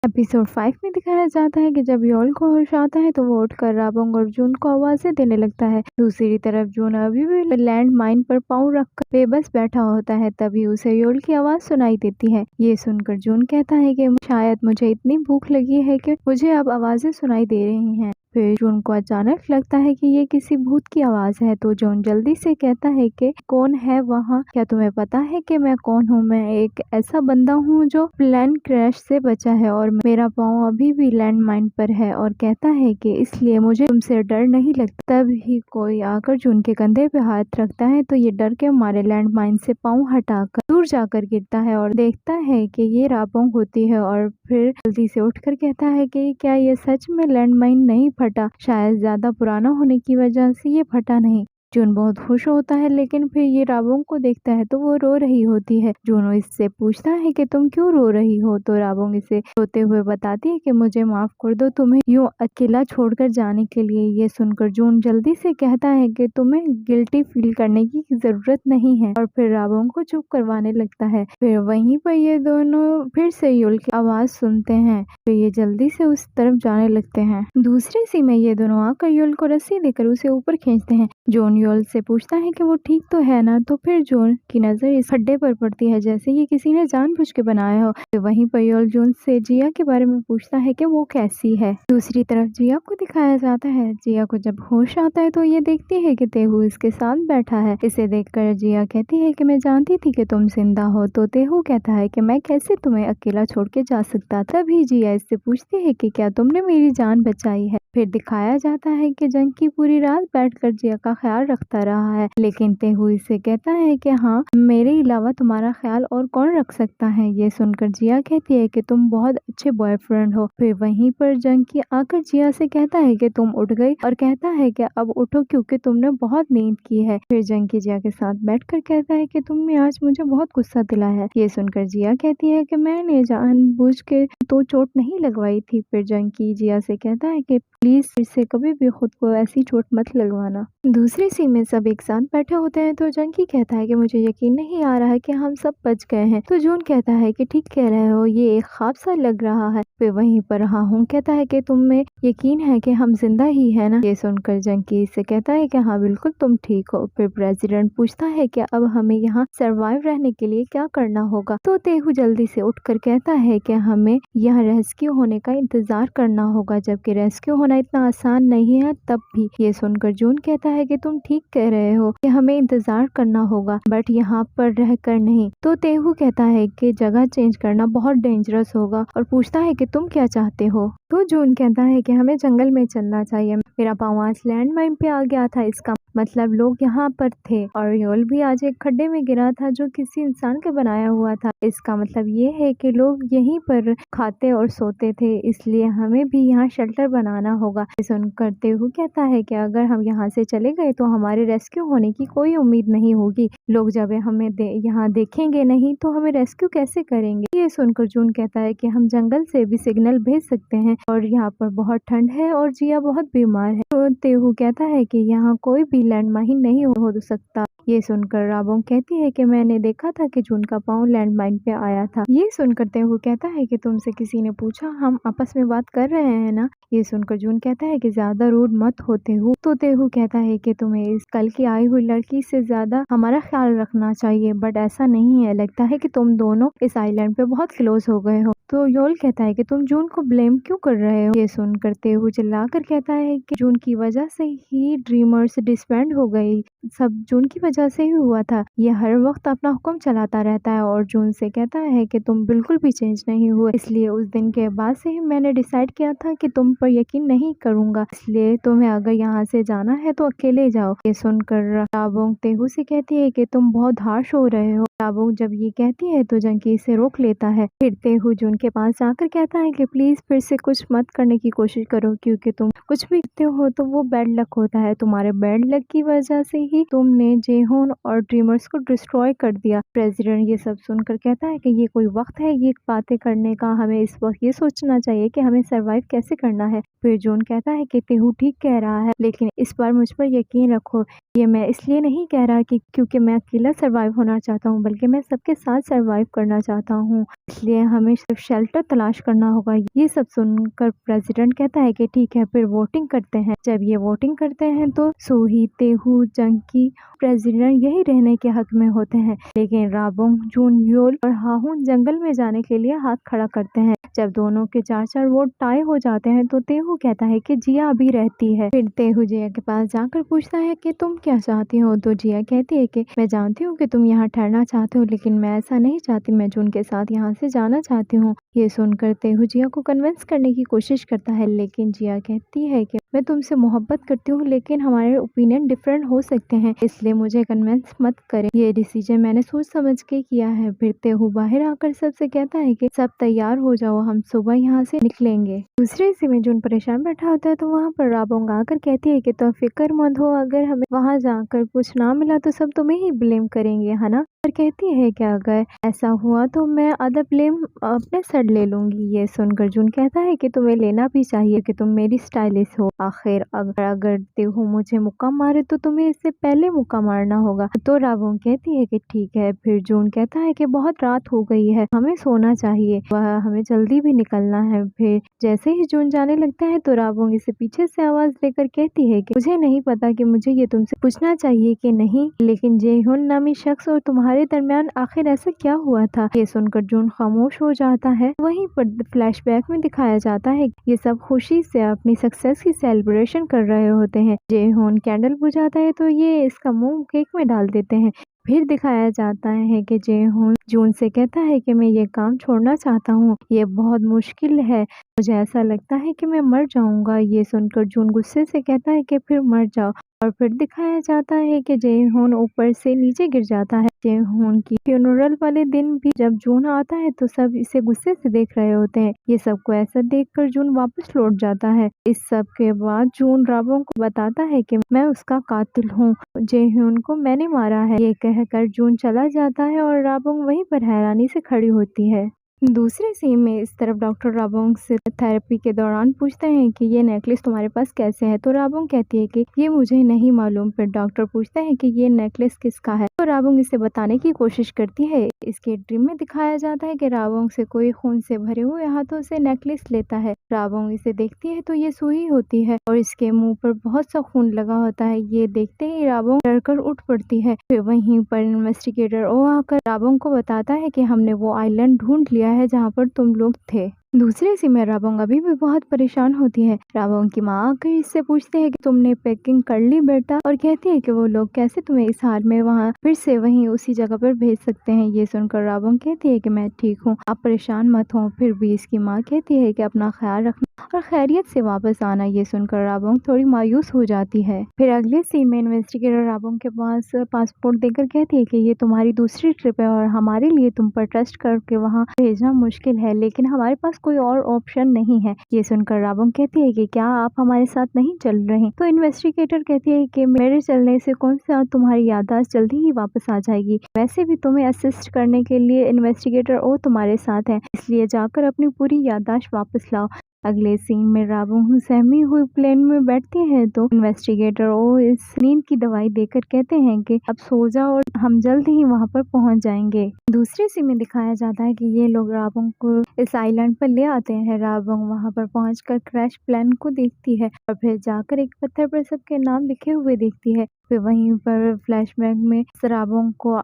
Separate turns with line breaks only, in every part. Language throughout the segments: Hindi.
एपिसोड 5 में दिखाया जाता है कि जब योल को होश आता है तो वो उठकर राबोंग और जून को आवाजें देने लगता है। दूसरी तरफ जून अभी भी लैंड माइन पर पाँव रखकर बेबस बैठा होता है। तभी उसे योल की आवाज सुनाई देती है। ये सुनकर जून कहता है कि शायद मुझे इतनी भूख लगी है कि मुझे अब आवाजें सुनाई दे रही हैं। फिर जून को अचानक लगता है कि ये किसी भूत की आवाज है, तो जून जल्दी से कहता है कि कौन है वहाँ? क्या तुम्हें पता है कि मैं कौन हूँ? मैं एक ऐसा बंदा हूँ जो प्लेन क्रैश से बचा है और मेरा पाँव अभी भी लैंड माइन पर है, और कहता है कि इसलिए मुझे तुमसे डर नहीं लगता। तभी कोई आकर जून के कंधे पे हाथ रखता है तो ये डर के मारे लैंड माइन से पाँव हटाकर दूर जाकर गिरता है और देखता है कि ये राबोंग होती है, और फिर जल्दी से उठकर कहता है कि क्या ये सच में लैंड माइन नहीं फटा? शायद ज्यादा पुराना होने की वजह से ये फटा नहीं। जून बहुत खुश होता है, लेकिन फिर ये राबोंग को देखता है तो वो रो रही होती है। जून इससे पूछता है कि तुम क्यों रो रही हो, तो राबोंग इसे रोते हुए बताती है कि मुझे माफ कर दो तुम्हें यूं अकेला छोड़कर जाने के लिए। ये सुनकर जून जल्दी से कहता है कि तुम्हें गिल्टी फील करने की जरूरत नहीं है, और फिर राबोंग को चुप करवाने लगता है। फिर वहीं पर ये दोनों फिर से योल की आवाज सुनते हैं, फिर ये जल्दी से उस तरफ जाने लगते हैं। दूसरे सीन में ये दोनों आकर योल को रस्सी देकर उसे ऊपर खींचते हैं। जून योल से पूछता है कि वो ठीक तो है ना, तो फिर जून की नजर इस खड्डे पर पड़ती है जैसे ये किसी ने जानबूझ के बनाया हो। तो वहीं पर योल जून से जिया के बारे में पूछता है कि वो कैसी है। दूसरी तरफ जिया को दिखाया जाता है। जिया को जब होश आता है तो ये देखती है कि तेहू इसके साथ बैठा है। इसे देखकर जिया कहती है कि मैं जानती थी कि तुम जिंदा हो। तो तेहू कहता है कि मैं कैसे तुम्हें अकेला छोड़ के जा सकता। तभी जिया इससे पूछती है कि क्या तुमने मेरी जान बचाई है। फिर दिखाया जाता है कि जंकी पूरी रात बैठकर जिया का ख्याल रखता रहा है, लेकिन तेहू इसे कहता है कि हाँ, मेरे अलावा तुम्हारा ख्याल और कौन रख सकता है। ये सुनकर जिया कहती है कि तुम बहुत अच्छे बॉयफ्रेंड हो। फिर वहीं पर जंकी आकर जिया से कहता है कि तुम उठ गई, और कहता है कि अब उठो क्योंकि तुमने बहुत नींद की है। फिर जंकी जिया के साथ बैठकर कहता है कि तुमने आज मुझे बहुत गुस्सा दिलाया है। ये सुनकर जिया कहती है कि मैंने जानबूझ के तो चोट नहीं लगवाई थी। फिर जंकी जिया से कहता है कि प्लीज फिर से कभी भी खुद को ऐसी चोट मत लगवाना। दूसरे सीन में सब एक साथ बैठे होते हैं तो जंकी कहता है कि मुझे यकीन नहीं आ रहा है कि हम सब बच गए हैं। तो जून कहता है कि ठीक कह रहे हो, ये एक ख्वाब सा लग रहा है। फिर वहीं पर हाँ हूँ कहता है कि तुम्हें यकीन है कि हम जिंदा ही है ना। ये सुनकर जंकी से कहता है कि हाँ बिल्कुल तुम ठीक हो। फिर प्रेसिडेंट पूछता है कि अब हमें यहाँ सरवाइव रहने के लिए क्या करना होगा। तो तेहू जल्दी से उठकर कहता है कि हमें यहाँ रेस्क्यू होने का इंतजार करना होगा, जबकि रेस्क्यू होना इतना आसान नहीं है। तब भी ये सुनकर जून कहता है कि तुम ठीक कह रहे हो कि हमें इंतजार करना होगा, बट यहाँ पर रहकर नहीं। तो तेहू कहता है कि जगह चेंज करना बहुत डेंजरस होगा, और पूछता है कि तुम क्या चाहते हो। तो जून कहता है कि हमें जंगल में चलना चाहिए। मेरा पाँव आज लैंड माइन पे आ गया था, इसका मतलब लोग यहाँ पर थे, और योल भी आज एक खड्डे में गिरा था जो किसी इंसान के बनाया हुआ था। इसका मतलब ये है कि लोग यहीं पर खाते और सोते थे, इसलिए हमें भी यहाँ शेल्टर बनाना होगा। सुनकर तेहू कहता है कि अगर हम यहाँ से चले गए तो हमारे रेस्क्यू होने की कोई उम्मीद नहीं होगी। लोग जब हमें यहाँ देखेंगे नहीं तो हमें रेस्क्यू कैसे करेंगे। ये सुनकर जून कहता है कि हम जंगल से भी सिग्नल भेज सकते हैं, और यहाँ पर बहुत ठंड है और जिया बहुत बीमार है। तो तेहू कहता है कि यहाँ कोई भी लैंड माइन नहीं हो सकता। ये सुनकर राबोंग कहती है कि मैंने देखा था कि जून का पाँव लैंड माइन पे आया था। ये सुनकर तेहू कहता है कि तुमसे किसी ने पूछा, हम आपस में बात कर रहे हैं ना। ये सुनकर जून कहता है कि ज्यादा रूड मत हो तेहू। तो तेहू कहता है कि तुम्हें इस कल की आई हुई लड़की से ज्यादा हमारा ख्याल रखना चाहिए, बट ऐसा नहीं है, लगता है कि तुम दोनों इस आइलैंड पे बहुत क्लोज हो गए हो। तो योल कहता है कि तुम जून को ब्लेम क्यों कर रहे हो। ये सुनकर तेहू चिल्लाकर कहता है कि जून की वजह से ही ड्रीमर्स डिसबैंड हो गई, सब जून की वजह से ही हुआ था। ये हर वक्त अपना हुक्म चलाता रहता है, और जून से कहता है कि तुम बिल्कुल भी चेंज नहीं हुए, इसलिए उस दिन के बाद से ही मैंने डिसाइड किया था कि तुम पर यकीन नहीं करूंगा, इसलिए तुम्हें अगर यहाँ से जाना है तो अकेले जाओ। ये सुनकर राबोंग तेहू से कहती है कि तुम बहुत हार्श हो रहे हो। राबोंग जब ये कहती है तो जंकी इसे रोक लेता है। फिर तेहू जून के पास जाकर कहता है कि प्लीज फिर से कुछ मत करने की कोशिश करो, क्योंकि तुम कुछ भी करते हो तो वो बैड लक होता है। तुम्हारे बैड लक की वजह से ही तुमने जे जेहोन और ड्रीमर्स को डिस्ट्रॉय कर दिया। प्रेसिडेंट ये सब सुनकर कहता है कि ये कोई वक्त है ये बातें करने का, हमें इस वक्त ये सोचना चाहिए कि हमें सरवाइव कैसे करना है। फिर जून कहता है कि तेहू ठीक कह रहा है, लेकिन इस बार मुझ पर यकीन रखो, ये मैं इसलिए नहीं कह रहा कि क्योंकि मैं अकेला सरवाइव होना चाहता हूँ, बल्कि मैं सबके साथ सरवाइव करना चाहता हूँ, इसलिए हमें सिर्फ शेल्टर तलाश करना होगा। ये सब सुनकर प्रेसिडेंट कहता है कि ठीक है, फिर वोटिंग करते हैं। जब ये वोटिंग करते हैं तो सूही, तेहू, जंकी प्रेसिडेंट यही रहने के हक में होते हैं, लेकिन राबोंग, जून, योल और हाहुन जंगल में जाने के लिए हाथ खड़ा करते हैं। जब दोनों के 4-4 वोट टाई हो जाते हैं तो तेहू कहता है कि जिया अभी रहती है। फिर तेहू जिया के पास जाकर पूछता है कि तुम क्या चाहती हो, तो जिया कहती है कि मैं जानती हूँ कि तुम यहाँ ठहरना चाहते हो, लेकिन मैं ऐसा नहीं चाहती, मैं जून के साथ यहाँ से जाना चाहती हूँ। ये सुनकर तेहू जिया को कन्विंस करने की कोशिश करता है, लेकिन जिया कहती है कि मैं तुमसे मोहब्बत करती हूँ, लेकिन हमारे ओपिनियन डिफरेंट हो सकते हैं, इसलिए मुझे कन्विंस मत करें, ये डिसीजन मैंने सोच समझ के किया है। फिर तेहू बाहर आकर सबसे कहता है कि सब तैयार हो जाओ, हम सुबह यहाँ से निकलेंगे। दूसरे हिस्से में जून परेशान बैठा होता है तो वहाँ पर राबोंग आकर कहती है कि तुम फिक्र मत हो, अगर हमें वहाँ जाकर कुछ ना मिला तो सब तुम्हें ही ब्लेम करेंगे, है ना। पर कहती है कि अगर ऐसा हुआ तो मैं आधा ब्लेम अपने सर ले लूंगी। ये सुनकर जून कहता है कि तुम्हें लेना भी चाहिए कि तुम मेरी स्टाइलिस्ट हो, आखिर अगर तेहू मुझे मुक्का मारे तो तुम्हें इससे पहले मुक्का मारना होगा। तो राबोंग कहती है कि ठीक है। फिर जून कहता है कि बहुत रात हो गई है, हमें सोना चाहिए, वह हमें जल्दी भी निकलना है। फिर जैसे ही जून जाने लगता है तो राबोंग इसे पीछे से आवाज देकर कहती है कि मुझे नहीं पता कि मुझे ये तुमसे पूछना चाहिए कि नहीं, लेकिन जेहोन नामी शख्स और तुम्हारे दरमियान आखिर ऐसा क्या हुआ था। ये सुनकर जून खामोश हो जाता है। वहीं पर फ्लैशबैक में दिखाया जाता है ये सब खुशी से अपनी सक्सेस की सेलिब्रेशन कर रहे होते हैं। जेहोन कैंडल बुझाता है तो ये इसका मुंह केक में डाल देते हैं। फिर दिखाया जाता है कि जेहोन जून से कहता है कि मैं ये काम छोड़ना चाहता हूँ, ये बहुत मुश्किल है, मुझे ऐसा लगता है कि मैं मर जाऊंगा। ये सुनकर जून गुस्से से कहता है कि फिर मर जाओ। और फिर दिखाया जाता है कि जेहोन ऊपर से नीचे गिर जाता है। जेहोन की फ्यूनरल वाले दिन भी जब जून आता है तो सब इसे गुस्से से देख रहे होते हैं। ये सबको ऐसा देखकर जून वापस लौट जाता है। इस सब के बाद जून राबोंग को बताता है कि मैं उसका कातिल हूँ, जेहोन को मैंने मारा है। ये कहकर जून चला जाता है और राबोंग वहीं पर हैरानी से खड़ी होती है। दूसरे सीन में इस तरफ डॉक्टर राबोंग से थेरेपी के दौरान पूछते हैं कि ये नेकलेस तुम्हारे पास कैसे है, तो राबोंग कहती है कि ये मुझे नहीं मालूम। फिर डॉक्टर पूछते हैं कि ये नेकलेस किसका है, तो राबोंग इसे बताने की कोशिश करती है। इसके ड्रीम में दिखाया जाता है कि राबोंग से कोई खून से भरे हुए हाथों से नेकलेस लेता है। राबोंग इसे देखती है तो ये सूही होती है और इसके मुंह पर बहुत सा खून लगा होता है। ये देखते ही राबोंग डरकर उठ पड़ती है। फिर वहीं पर इन्वेस्टिगेटर ओ आकर राबोंग को बताता है कि हमने वो आइलैंड ढूंढ लिया है जहाँ पर तुम लोग थे। दूसरे सीन में राबोंग अभी भी बहुत परेशान होती है। राबोंग की माँ आकर इससे पूछते हैं कि तुमने पैकिंग कर ली बेटा, और कहती है कि वो लोग कैसे तुम्हें इस हाल में वहाँ फिर से वहीं उसी जगह पर भेज सकते हैं। ये सुनकर राबोंग कहती है कि मैं ठीक हूँ, आप परेशान मत हो। फिर भी इसकी माँ कहती है कि अपना ख्याल रखना और खैरियत से वापस आना। ये सुनकर राबोंग थोड़ी मायूस हो जाती है। फिर अगले सीन में इन्वेस्टिगेटर राबोंग के पास पासपोर्ट देकर कहती है कि ये तुम्हारी दूसरी ट्रिप है और हमारे लिए तुम पर ट्रस्ट करके वहाँ भेजना मुश्किल है, लेकिन हमारे पास कोई और ऑप्शन नहीं है। ये सुनकर राबोंग कहती है कि क्या आप हमारे साथ नहीं चल रहे, तो इन्वेस्टिगेटर कहती है कि मेरे चलने से कौन सा तुम्हारी याददाश्त जल्दी ही वापस आ जाएगी, वैसे भी तुम्हें असिस्ट करने के लिए इन्वेस्टिगेटर ओ तुम्हारे साथ है, इसलिए जाकर अपनी पूरी याददाश्त वापस लाओ। अगले सीन में राबोंग सहमी हुई प्लेन में बैठती है तो इन्वेस्टिगेटर ओ इस नींद की दवाई देकर कहते हैं कि अब सो जाओ और हम जल्द ही वहां पर पहुंच जाएंगे। दूसरे सीन में दिखाया जाता है कि ये लोग राबोंग को इस आइलैंड पर ले आते हैं। राबोंग वहां पर पहुंचकर क्रैश प्लान को देखती है और फिर जाकर एक पत्थर पर सबके नाम लिखे हुए देखती है। फिर वहीं पर फ्लैशबैक में राबोंग को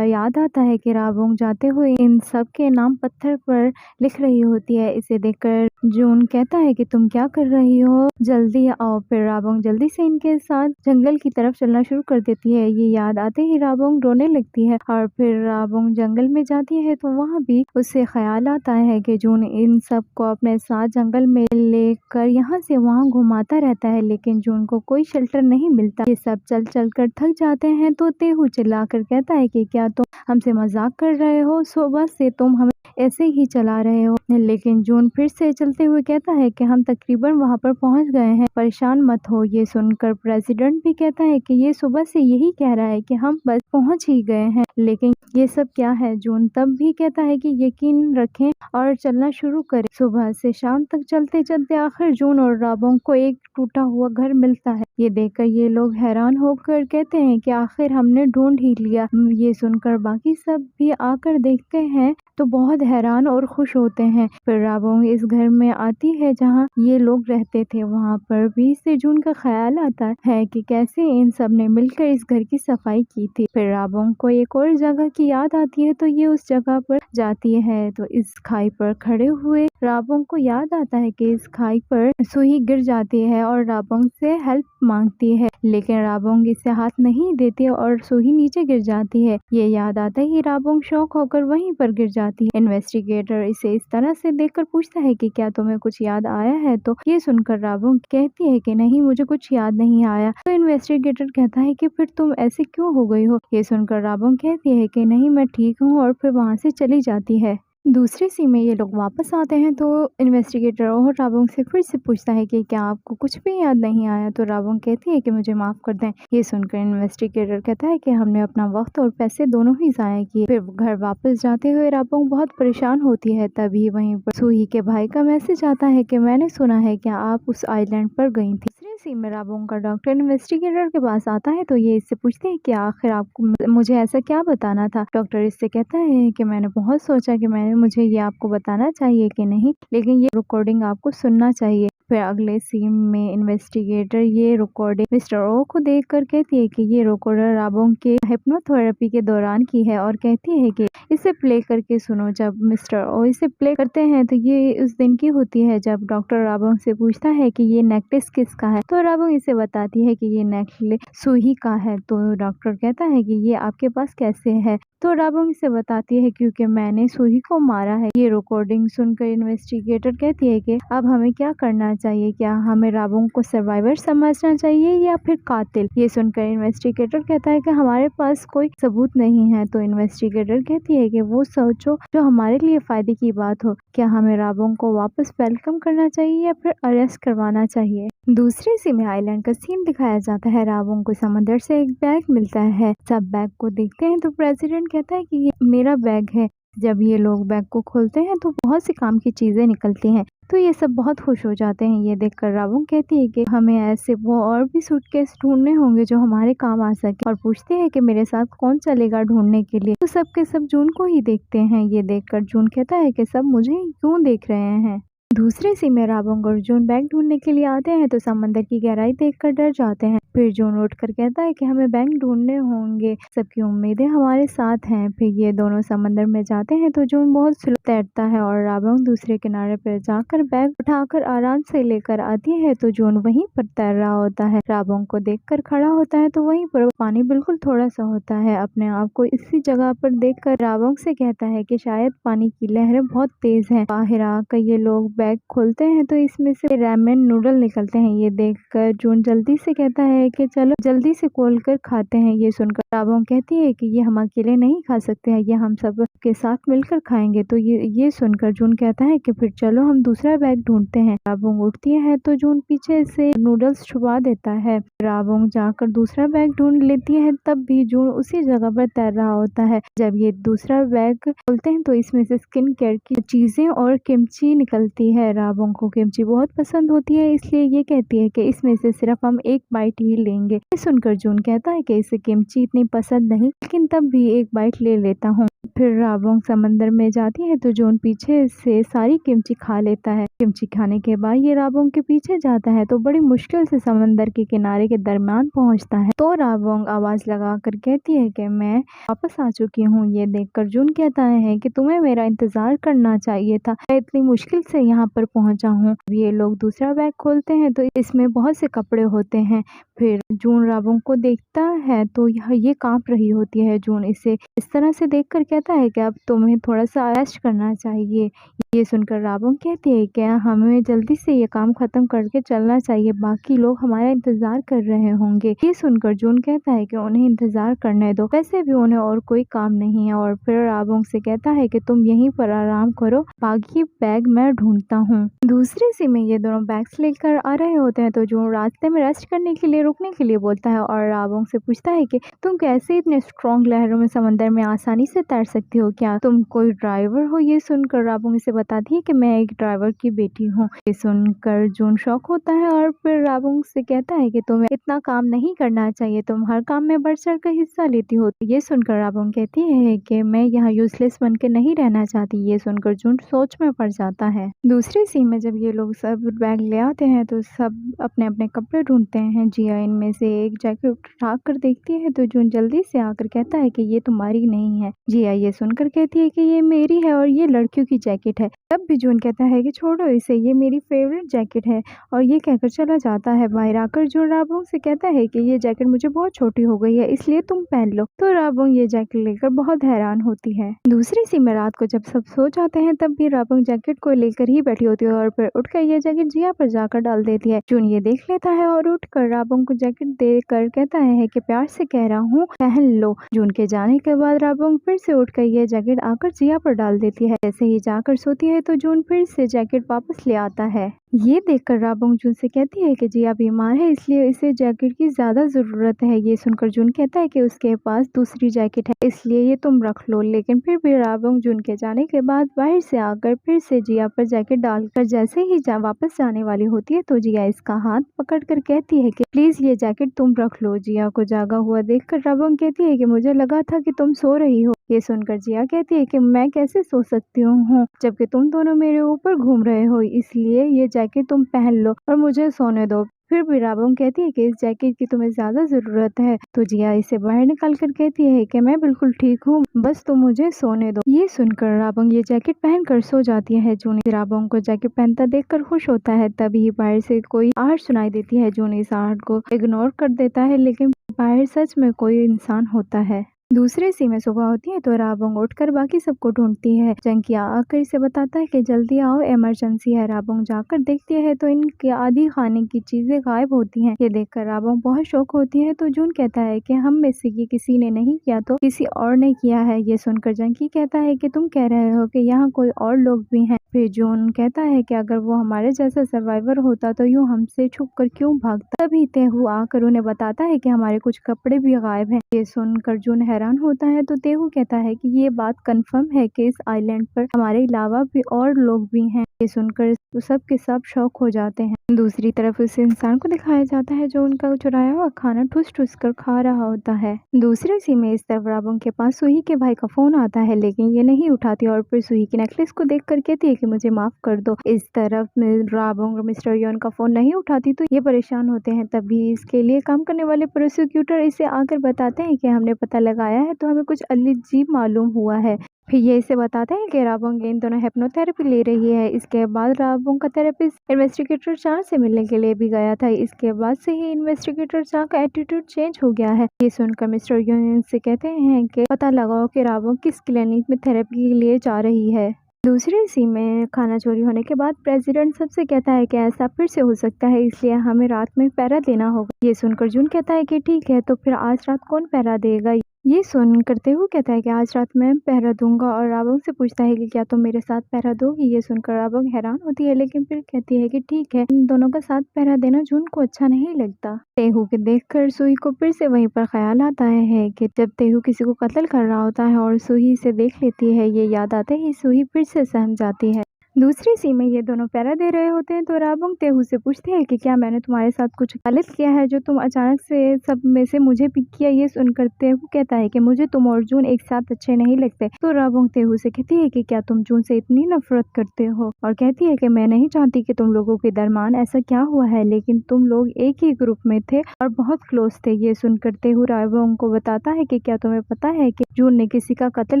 याद आता है कि राबोंग जाते हुए इन सब के नाम पत्थर पर लिख रही होती है। इसे देखकर जून कहता है कि तुम क्या कर रही हो, जल्दी आओ। फिर राबोंग जल्दी से इनके साथ जंगल की तरफ चलना शुरू कर देती है। ये याद आते ही राबोंग रोने लगती है और फिर राबोंग जंगल में जाती है तो वहाँ भी उसे ख्याल आता है कि जून इन सब को अपने साथ जंगल में लेकर यहाँ से वहाँ घुमाता रहता है, लेकिन जून को कोई शेल्टर नहीं मिलता। ये सब चल कर थक जाते हैं तो तेहू चिल्लाकर कहता है कि क्या तुम हमसे मजाक कर रहे हो, सुबह से तुम हमें ऐसे ही चला रहे हो। लेकिन जून फिर से चलते हुए कहता है कि हम तकरीबन वहाँ पर पहुँच गए हैं, परेशान मत हो। ये सुनकर प्रेसिडेंट भी कहता है कि ये सुबह से यही कह रहा है कि हम बस पहुँच ही गए हैं, लेकिन ये सब क्या है। जून तब भी कहता है कि यकीन रखें और चलना शुरू करें। सुबह से शाम तक चलते चलते आखिर जून और राबोंग को एक टूटा हुआ घर मिलता है। ये देखकर ये लोग हैरान होकर कहते हैं कि आखिर हमने ढूंढ ही लिया। ये सुनकर बाकी सब भी आकर देखते हैं तो बहुत हैरान और खुश होते हैं। फिर राबोंग इस घर में आती है जहाँ ये लोग रहते थे। वहाँ पर भी से जून का ख्याल आता है कि कैसे इन सब ने मिलकर इस घर की सफाई की थी। फिर राबोंग को एक और जगह की याद आती है तो ये उस जगह पर जाती है। तो इस खाई पर खड़े हुए राबोंग को याद आता है कि इस खाई पर सुही गिर जाती है और राबोंग से हेल्प मांगती है, लेकिन राबोंग इसे हाथ नहीं देती और सुही नीचे गिर जाती है। ये याद आता ही राबोंग शौक होकर वहीं पर गिर जाती है। इन्वेस्टिगेटर इसे इस तरह से देखकर पूछता है कि क्या तुम्हें कुछ याद आया है। तो ये सुनकर राबोंग कहती है कि नहीं, मुझे कुछ याद नहीं आया। तो इन्वेस्टिगेटर कहता है कि फिर तुम ऐसे क्यों हो गई हो। ये सुनकर राबोंग कहती है कि नहीं, मैं ठीक हूँ, और फिर वहाँ से चली जाती है। दूसरे सीन में ये लोग वापस आते हैं तो इन्वेस्टिगेटर और राबोंग से फिर से पूछता है कि क्या आपको कुछ भी याद नहीं आया। तो राबोंग कहती है कि मुझे माफ कर दें। ये सुनकर इन्वेस्टिगेटर कहता है कि हमने अपना वक्त और पैसे दोनों ही जाया किए। फिर घर वापस जाते हुए राबोंग बहुत परेशान होती है। तभी वहीं पर सूही के भाई का मैसेज आता है कि मैंने सुना है कि आप उस आइलैंड पर गई थी। तीसरे सीन में राबोंग का डॉक्टर इन्वेस्टिगेटर के पास आता है तो ये इससे पूछते हैं कि आखिर आपको मुझे ऐसा क्या बताना था। डॉक्टर इससे कहता है कि मैंने बहुत सोचा कि मुझे ये आपको बताना चाहिए कि नहीं, लेकिन ये रिकॉर्डिंग आपको सुनना चाहिए। फिर अगले सीन में इन्वेस्टिगेटर ये रिकॉर्डिंग मिस्टर ओ को देखकर कहती है कि ये रिकॉर्डर राबोंग के हिप्नोथेरेपी के दौरान की है और कहती है कि इसे प्ले करके सुनो। जब मिस्टर ओ इसे प्ले करते हैं तो ये उस दिन की होती है जब डॉक्टर राबोंग से पूछता है कि ये नेकलेस किसका है। तो राबोंग इसे बताती है कि ये नेकलेस सूही का है। तो डॉक्टर कहता है कि ये आपके पास कैसे है। तो राबोंग इसे बताती है क्योंकि मैंने सूही को मारा है। ये रिकॉर्डिंग सुनकर इन्वेस्टिगेटर कहती है कि अब हमें क्या करना चाहिए, क्या हमें राबोंग को सर्वाइवर समझना चाहिए या फिर कातिल। ये सुनकर इन्वेस्टिगेटर कहता है कि हमारे पास कोई सबूत नहीं है। तो इन्वेस्टिगेटर कहती है कि वो सोचो जो हमारे लिए फायदे की बात हो। क्या हमें राबोंग को वापस वेलकम करना चाहिए या फिर अरेस्ट करवाना चाहिए। दूसरे सीन आइलैंड का सीन दिखाया जाता है। राबोंग को समंदर से एक बैग मिलता है। सब बैग को देखते हैं तो प्रेसिडेंट कहता है कि ये मेरा बैग है। जब ये लोग बैग को खोलते हैं तो बहुत सी काम की चीजें निकलती हैं। तो ये सब बहुत खुश हो जाते हैं। ये देखकर राबोंग कहती है कि हमें ऐसे वो और भी सूटकेस ढूंढने होंगे जो हमारे काम आ सके, और पूछते हैं कि मेरे साथ कौन चलेगा ढूंढने के लिए। तो सब के सब जून को ही देखते हैं। ये देखकर जून कहता है कि सब मुझे क्यों देख रहे हैं। दूसरे सीन में राबोंग और जून बैग ढूंढने के लिए आते हैं तो समंदर की गहराई देखकर डर जाते हैं। फिर जून उठकर कहता है कि हमें बैग ढूंढने होंगे, सबकी उम्मीदें हमारे साथ हैं। फिर ये दोनों समंदर में जाते हैं तो जून बहुत स्लो तैरता है और राबोंग दूसरे किनारे पर जाकर बैग उठाकर आराम से लेकर आती है। तो जून वहीं पर तैर रहा होता है। राबोंग को देखकर खड़ा होता है तो वहीं पर पानी बिल्कुल थोड़ा सा होता है। अपने आप को इसी जगह पर देखकर राबोंग से कहता है कि शायद पानी की लहरें बहुत तेज हैं। बाहर आकर ये लोग बैग खोलते हैं तो इसमें से रामेन नूडल निकलते हैं। ये देखकर जून जल्दी से कहता है कि चलो जल्दी से खोल कर खाते हैं। ये सुनकर राबोंग कहती है कि ये हम अकेले नहीं खा सकते हैं, ये हम सब के साथ मिलकर खाएंगे। तो ये सुनकर जून कहता है कि फिर चलो हम दूसरा बैग ढूंढते हैं। राबोंग उठती है तो जून पीछे से नूडल्स छुपा देता है। राबोंग जाकर दूसरा बैग ढूंढ लेती है। तब भी जून उसी जगह पर तैर रहा होता है। जब ये दूसरा बैग खोलते हैं तो इसमें से स्किन केयर की चीजें और किमची निकलती है। राबोंग को किमची बहुत पसंद होती है, इसलिए ये कहती है कि इसमें से सिर्फ हम एक बाइट ही लेंगे। ये सुनकर जून कहता है कि इसे किमची इतनी पसंद नहीं, लेकिन तब भी एक बाइट ले लेता हूँ। फिर राबोंग समंदर में जाती है तो जून पीछे से सारी किमची खा लेता है। किमची खाने के बाद ये राबोंग के पीछे जाता है तो बड़ी मुश्किल से समंदर के किनारे के दरमियान पहुंचता है। तो राबोंग आवाज लगाकर कहती है कि मैं वापस आ चुकी हूँ। ये देखकर जून कहता है कि तुम्हें मेरा इंतजार करना चाहिए था, मैं इतनी मुश्किल से यहाँ पर पहुंचा हूँ। ये लोग दूसरा बैग खोलते हैं तो इसमें बहुत से कपड़े होते हैं। फिर जून राबोंग को देखता है तो ये कांप रही होती है। जून इसे इस तरह से देखकर कहता है कि अब तुम्हें थोड़ा सा रेस्ट करना चाहिए। ये सुनकर राबोंग कहती है कि हमें जल्दी से ये काम खत्म करके चलना चाहिए, बाकी लोग हमारा इंतजार कर रहे होंगे। ये सुनकर जून कहता है कि उन्हें इंतजार करने दो, वैसे भी उन्हें और कोई काम नहीं है, और फिर राबोंग से कहता है कि तुम यहीं पर आराम करो, बाकी बैग मैं ढूंढता हूँ। दूसरे सीन में ये दोनों बैग्स लेकर आ रहे होते हैं तो जून रास्ते में रेस्ट करने के लिए रुकने के लिए बोलता है और राबोंग से पूछता है कि तुम कैसे इतने स्ट्रॉन्ग लहरों में समंदर में आसानी से तैर सकती हो, क्या तुम कोई ड्राइवर हो? ये सुनकर राबोंग इसे बताती है कि मैं एक ड्राइवर की बेटी हूँ। ये सुनकर जून शॉक होता है और फिर राबोंग से कहता है कि तुम्हें इतना काम नहीं करना चाहिए, तुम हर काम में बढ़ चढ़ कर हिस्सा लेती हो। ये सुनकर राबोंग कहती है कि मैं यहाँ यूजलेस बन के नहीं रहना चाहती। ये सुनकर जून सोच में पड़ जाता है। दूसरे सीन में जब ये लोग सब बैग ले आते हैं तो सब अपने अपने कपड़े ढूंढते हैं। जिया इनमें से एक जैकेट उठा कर देखती है तो जून जल्दी से आकर कहता है कि ये तुम्हारी नहीं है। जिया ये सुनकर कहती है कि ये मेरी है और ये लड़कियों की जैकेट है। तब भी जून कहता है कि छोड़ो इसे, ये मेरी फेवरेट जैकेट है, और ये कहकर चला जाता है। बाहर आकर जून राबोंग से कहता है कि ये जैकेट मुझे बहुत छोटी हो गई है, इसलिए तुम पहन लो। तो राबोंग ये जैकेट लेकर बहुत हैरान होती है। दूसरी सीन में रात को जब सब सो जाते हैं तब भी राबोंग जैकेट को लेकर ही बैठी होती है और फिर उठकर ये जैकेट जिया पर जाकर डाल देती है। जून ये देख लेता है और उठकर राबोंग को जैकेट देकर कहता है कि प्यार से कह रहा हूँ पहन लो। जून के जाने के बाद राबोंग फिर से उठकर ये जैकेट आकर जिया पर डाल देती है। जैसे ही जाकर सोती है तो जून फिर से जैकेट वापस ले आता है। ये देखकर राबोंग जून से कहती है कि जिया बीमार है, इसलिए इसे जैकेट की ज्यादा जरूरत है। ये सुनकर जून कहता है कि उसके पास दूसरी जैकेट है, इसलिए ये तुम रख लो। लेकिन फिर भी राबोंग जून के जाने के बाद बाहर से आकर फिर से जिया पर जैकेट डालकर जैसे ही वापस जाने वाली होती है तो जिया इसका हाथ पकड़कर कहती है कि प्लीज ये जैकेट तुम रख लो। जिया को जागा हुआ देखकर राबोंग कहती है कि मुझे लगा था कि तुम सो रही हो। ये सुनकर जिया कहती है कि मैं कैसे सो सकती हूँ जबकि तुम दोनों मेरे ऊपर घूम रहे हो, इसलिए ये जैकेट तुम पहन लो और मुझे सोने दो। फिर भी राबोंग कहती है कि इस जैकेट की तुम्हें ज्यादा जरूरत है, तो जिया इसे बाहर निकाल कर कहती है कि मैं बिल्कुल ठीक हूँ, बस तुम मुझे सोने दो। ये सुनकर राबोंग ये जैकेट पहनकर सो जाती है। जून राबोंग को जैकेट पहनता देखकर खुश होता है। तभी बाहर से कोई आहट सुनाई देती है। जून इस आहट को इग्नोर कर देता है, लेकिन बाहर सच में कोई इंसान होता है। दूसरे सीन में सुबह होती है तो राबोंग उठकर बाकी सबको ढूंढती है। जंकिया आकर इसे बताता है कि जल्दी आओ, इमरजेंसी है। राबोंग जाकर देखती है तो इनके आधी खाने की चीजें गायब होती हैं। ये देखकर राबोंग बहुत शौक होती है तो जून कहता है कि हम में से ये किसी ने नहीं किया तो किसी और ने किया है। ये सुनकर जंकी कहता है कि तुम कह रहे हो कि यहाँ कोई और लोग भी हैं। फिर जून कहता है कि अगर वो हमारे जैसा सर्वाइवर होता तो यूँ हमसे छुप कर क्यों भागता। तभी तेहू आकर उन्हें बताता है कि हमारे कुछ कपड़े भी गायब हैं। ये सुनकर जून हैरान होता है तो तेहू कहता है कि ये बात कंफर्म है कि इस आइलैंड पर हमारे अलावा भी और लोग भी हैं। ये सुनकर सब के सब शौक हो जाते हैं। दूसरी तरफ उस इंसान को दिखाया जाता है जो उनका चुराया हुआ खाना ठूस ठूस कर खा रहा होता है। दूसरे सीन में इस तरफ राबोंग के पास सुही के भाई का फोन आता है, लेकिन ये नहीं उठाती और फिर सुही की नेकलेस को देखकर कहती है कि मुझे माफ कर दो। इस तरफ में राबोंग मिस्टर योन का फोन नहीं उठाती तो ये परेशान होते हैं। तभी इसके लिए काम करने वाले प्रोसिक्यूटर इसे आकर बताते हैं कि हमने पता लगाया है तो हमें कुछ अजीब मालूम हुआ है। फिर ये इसे बताते हैं कि राबोंग इन दोनों हिप्नोथेरेपी ले रही है। इसके बाद राबोंग का थेरेपिस्ट इन्वेस्टिगेटर चार से मिलने के लिए भी गया था। इसके बाद से ही इन्वेस्टिगेटर चार का एटीट्यूड चेंज हो गया है। ये सुनकर मिस्टर यून से कहते हैं कि पता लगाओ कि राबोंग किस क्लिनिक में थेरेपी के लिए जा रही है। दूसरे सीन में खाना चोरी होने के बाद प्रेसिडेंट सबसे कहता है कि ऐसा फिर से हो सकता है, इसलिए हमें रात में पहरा देना होगा। ये सुनकर जून कहता है कि ठीक है, तो फिर आज रात कौन पहरा देगा। ये सुन करते हुए कहता है कि आज रात मैं पहरा दूंगा और राबोंग से पूछता है कि क्या तुम मेरे साथ पहरा दोगी। ये सुनकर राबोंग हैरान होती है, लेकिन फिर कहती है कि ठीक है, इन दोनों का साथ पहरा देना जून को अच्छा नहीं लगता। तेहू के देखकर सुही को फिर से वहीं पर ख्याल आता है कि जब तेहू किसी को कत्ल कर रहा होता है और सुही से देख लेती है। ये याद आते ही सुही फिर से सहम जाती है। दूसरी सीन में ये दोनों पहरा दे रहे होते हैं तो राबोंग तेहू से पूछते हैं कि क्या मैंने तुम्हारे साथ कुछ गलत किया है जो तुम अचानक से सब में से मुझे पिक किया। ये सुनकर तेहू कहता है कि मुझे तुम और जून एक साथ अच्छे नहीं लगते। तो राबोंग तेहू से कहती है कि क्या तुम जून से इतनी नफरत करते हो, और कहती है कि मैं नहीं चाहती कि तुम लोगों के दरमियान ऐसा क्या हुआ है, लेकिन तुम लोग एक ही ग्रुप में थे और बहुत क्लोज थे। ये सुनकर तेहू राबोंग को बताता है कि क्या तुम्हें पता है कि जून ने किसी का कत्ल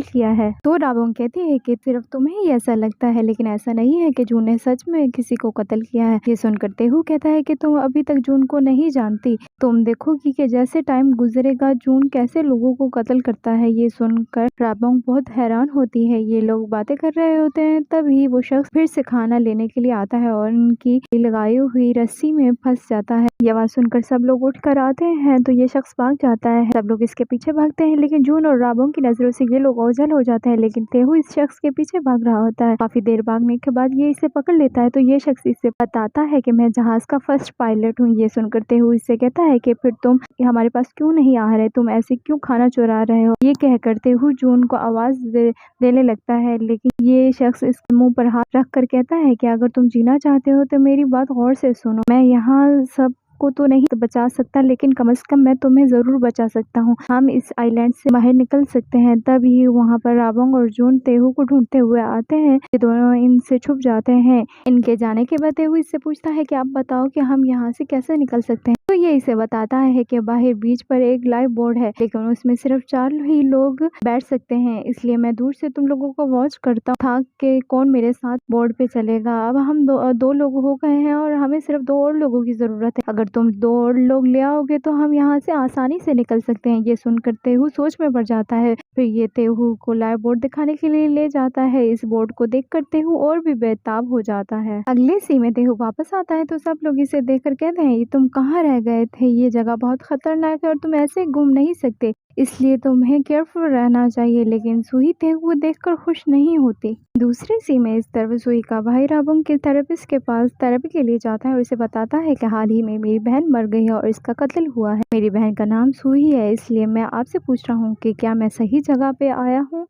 किया है। तो राबोंग कहती है कि सिर्फ तुम्हें ही ऐसा लगता है, लेकिन ऐसा ऐसा नहीं है कि जून ने सच में किसी को कत्ल किया है। ये सुनकर तेहू कहता है कि तुम अभी तक जून को नहीं जानती, तुम देखोगी कि जैसे टाइम गुजरेगा जून कैसे लोगों को कत्ल करता है। ये सुनकर राबोंग बहुत हैरान होती है। ये लोग बातें कर रहे होते हैं, तभी वो शख्स फिर से खाना लेने के लिए आता है और उनकी लगाई हुई रस्सी में फंस जाता है। ये आवाज सुनकर सब लोग उठ कर आते हैं तो ये शख्स भाग जाता है। सब लोग इसके पीछे भागते हैं, लेकिन जून और राबोंग की नजरों से ये लोग ओझल हो जाते हैं, लेकिन तेहू इस शख्स के पीछे भाग रहा होता है। काफी देर भागने के बाद ये इसे पकड़ लेता है तो ये शख्स इसे बताता है कि मैं जहाज का फर्स्ट पायलट हूँ। ये सुनकर तेहू इससे कहता है कि फिर तुम हमारे पास क्यों नहीं आ रहे, तुम ऐसे क्यों खाना चुरा रहे हो। ये कहकर तेहू जून को आवाज देने लगता है, लेकिन ये शख्स इसके मुंह पर हाथ रख कर कहता है कि अगर तुम जीना चाहते हो तो मेरी बात गौर से सुनो। मैं यहाँ सब को तो नहीं बचा सकता, लेकिन कम से कम मैं तुम्हें जरूर बचा सकता हूँ। हम इस आइलैंड से बाहर निकल सकते हैं। तभी वहाँ पर राबोंग और जून तेहू को ढूंढते हुए आते हैं। ये दोनों इनसे छुप जाते हैं। इनके जाने के बाद तेहू इससे पूछता है कि आप बताओ कि हम यहाँ से कैसे निकल सकते हैं। तो ये इसे बताता है कि बाहर बीच पर एक लाइफ बोर्ड है, लेकिन उसमें सिर्फ 4 ही लोग बैठ सकते हैं, इसलिए मैं दूर से तुम लोगों को वॉच करता था कि कौन मेरे साथ बोर्ड पे चलेगा। अब हम दो लोग हो गए हैं और हमें सिर्फ 2 और लोगों की जरूरत है। अगर तुम 2 और लोग ले आओगे तो हम यहाँ से आसानी से निकल सकते हैं। ये सुनकर तेहू सोच में पड़ जाता है। फिर ये तेहू को लाइव बोर्ड दिखाने के लिए ले जाता है। इस बोर्ड को देखकर तेहू और भी बेताब हो जाता है। अगले सीन में तेहू वापस आता है तो सब लोग इसे देखकर कहते हैं, ये तुम कहाँ रह गए थे, ये जगह बहुत खतरनाक है और तुम ऐसे घूम नहीं सकते, इसलिए तुम्हें केयरफुल रहना चाहिए। लेकिन सुही तेहू को देखकर खुश नहीं होती। दूसरे सीन में इस तरफ सुही का भाई राबोंग के थेरेपिस्ट के पास थेरेपी के लिए जाता है और उसे बताता है कि हाल ही में मेरी बहन मर गई है और इसका कत्ल हुआ है। मेरी बहन का नाम सुही है, इसलिए मैं आपसे पूछ रहा हूँ कि क्या मैं सही जगह पे आया हूँ।